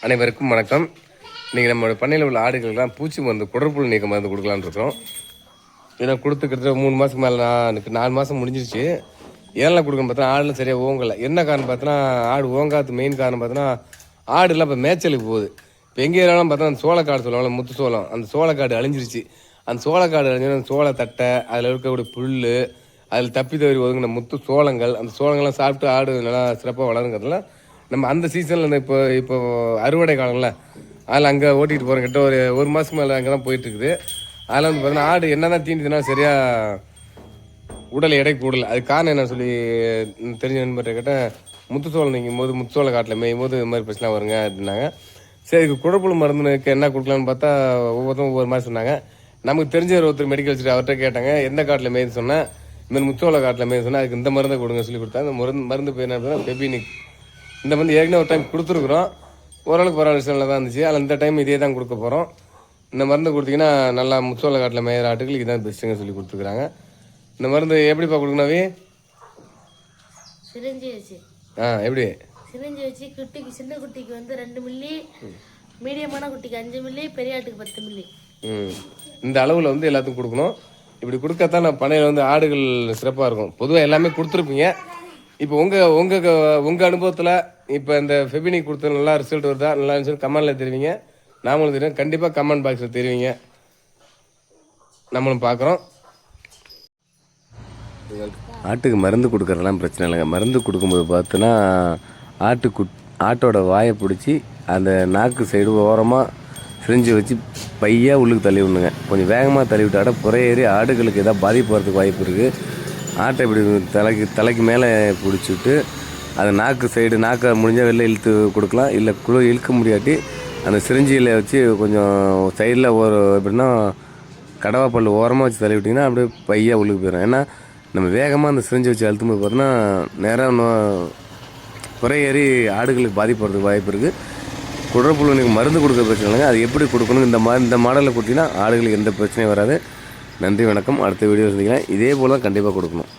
அனைவருக்கும் வணக்கம். இன்றைக்கி நம்மளோட பண்ணையில் உள்ள ஆடுகளுக்கெல்லாம் பூச்சி மருந்து குடற்புழு நீக்க மருந்து கொடுக்கலான்னு இருக்கோம். ஏன்னா கொடுத்துக்கிட்ட 3 மாதத்துக்கு மேலே எனக்கு 4 மாதம் முடிஞ்சிருச்சு. ஏன்லாம் கொடுக்கணும் பார்த்தோன்னா ஆடுலாம் சரியாக ஓங்கலை. என்ன காரணம் பார்த்தோன்னா ஆடு ஓங்காத்து மெயின் காரணம் பார்த்தோன்னா ஆடுலாம் இப்போ மேய்ச்சலுக்கு போகுது. இப்போ எங்கே இருந்தாலும் பார்த்தோன்னா அந்த சோளக்காடு சொல்லுவாங்க, முத்து சோளம், அந்த சோளக்காடு அழிஞ்சிருச்சு. அந்த சோளக்காடு அழிஞ்சோன்னா அந்த சோளத்தட்டை, அதில் இருக்கக்கூடிய புல், அதில் தப்பி தவறி ஒதுங்கின முத்து சோளங்கள், அந்த சோளங்கள்லாம் சாப்பிட்டு ஆடு நல்லா சிறப்பாக வளருங்கிறதுல நம்ம அந்த சீசனில் இந்த இப்போ அறுவடை காலங்களில் அதில் அங்கே ஓட்டிகிட்டு போகிறோம். கிட்ட ஒரு மாதத்துக்கு மேலே அங்கே தான் போயிட்டுருக்குது. அதில் வந்து பார்த்தீங்கன்னா ஆடு என்ன தான் தீண்டிதுன்னா சரியாக உடல் எடை கூடலை. அது காரணம் என்ன சொல்லி தெரிஞ்ச நண்பர்கிட்ட கேட்டேன். முத்துச்சோளம் நிற்கும் போது முத்துச்சோள காட்டில் மேயும் போது இது மாதிரி பிரச்சனை வருங்க அப்படின்னாங்க. சரி, இதுக்கு குடப்புழு மருந்துக்கு என்ன கொடுக்கலான்னு பார்த்தா ஒவ்வொருத்தரும் ஒவ்வொரு மாதிரி சொன்னாங்க. நமக்கு தெரிஞ்ச ஒருத்தர் மெடிக்கல் வச்சுட்டு அவர்கிட்ட கேட்டாங்க, எந்த காட்டில் மேய்னு சொன்னேன். இந்த முத்துச்சோள காட்டில் மேய்னு சொன்னால் அதுக்கு இந்த மருந்தை கொடுங்க சொல்லி கொடுத்தா. அந்த மருந்து பேர் என்ன அப்படின்னா பெபினிக். இந்த மருந்து ஏற்கனவே ஒரு டைம் கொடுத்துருக்குறோம், ஓரளவுக்கு பரவாயில்ல விஷயம்ல தான் இருந்துச்சு. அதில் இந்த டைம் இதே தான் கொடுக்க போகிறோம். இந்த மருந்து கொடுத்தீங்கன்னா நல்லா முத்துச்சோள காட்டில் மேயிற ஆட்டுகளுக்கு இதான் பெஸ்ட்டுங்க சொல்லி கொடுத்துருக்குறாங்க. இந்த மருந்து எப்படிப்பா கொடுக்கணாவே? சிரிஞ்சி வச்சு. எப்படி சிரிஞ்சி வச்சு குட்டிக்கு, சின்ன குட்டிக்கு வந்து 2 மில்லி, மீடியமான குட்டிக்கு 5 மில்லி, பெரிய ஆட்டுக்கு 10 மில்லி. இந்த அளவில் வந்து எல்லாத்துக்கும் கொடுக்கணும். இப்படி கொடுக்கத்தான் நான் பண்ணையில் வந்து ஆடுகள் சிறப்பாக இருக்கும். பொதுவாக எல்லாமே கொடுத்துருப்பீங்க. இப்போ உங்கள் அனுபவத்தில் இப்போ இந்த ஃபெபினிக் கொடுத்தது நல்லா ரிசல்ட் வருதா, நல்லா சொல்லி கமெண்டில் தெரிவிங்க. நாமளும் தெரியும், கண்டிப்பாக கமெண்ட் பாக்ஸில் தெரிவிங்க, நம்மளும் பார்க்குறோம். ஆட்டுக்கு மருந்து கொடுக்குறதுலாம் பிரச்சனை இல்லைங்க. மருந்து கொடுக்கும்போது பார்த்தோன்னா ஆட்டோட வாயை பிடிச்சி அந்த நாக்கு சைடு ஓரமாக சிரிஞ்சு வச்சு பையாக உள்ளுக்கு தள்ளி விடணுங்க. கொஞ்சம் வேகமாக தள்ளி விட்டாட புறையேறி ஆடுகளுக்கு எதாவது பாதிப்பு வரதுக்கு வாய்ப்பு இருக்குது. ஆட்டை இப்படி தலைக்கு மேலே பிடிச்சிட்டு அந்த நாக்கை முடிஞ்சால் வெளில இழுத்து கொடுக்கலாம். இல்லை இழுக்க முடியாட்டி அந்த சிரிஞ்சியில் வச்சு கொஞ்சம் சைடில் எப்படின்னா கடவா பல் ஓரமாக வச்சு தள்ளி விட்டிங்கன்னா அப்படியே பையாக உள்ளுக்கு போயிடும். ஏன்னா நம்ம வேகமாக அந்த சிரிஞ்சு வச்சு அழுத்தும்போது பார்த்தோன்னா நேரம் புறையேறி ஆடுகளுக்கு பாதிப்பு வரதுக்கு வாய்ப்பு இருக்குது. குடற்புழுக்கு மருந்து கொடுக்குற பிரச்சனை இல்லைங்க. அது எப்படி கொடுக்கணும், இந்த மாடலில் கொடுத்தீங்கன்னா ஆடுகளுக்கு எந்த பிரச்சனையும் வராது. நன்றி, வணக்கம். அடுத்த வீடியோ சந்திக்கலாம். இதே போல் தான் கண்டிப்பாக கொடுக்கணும்.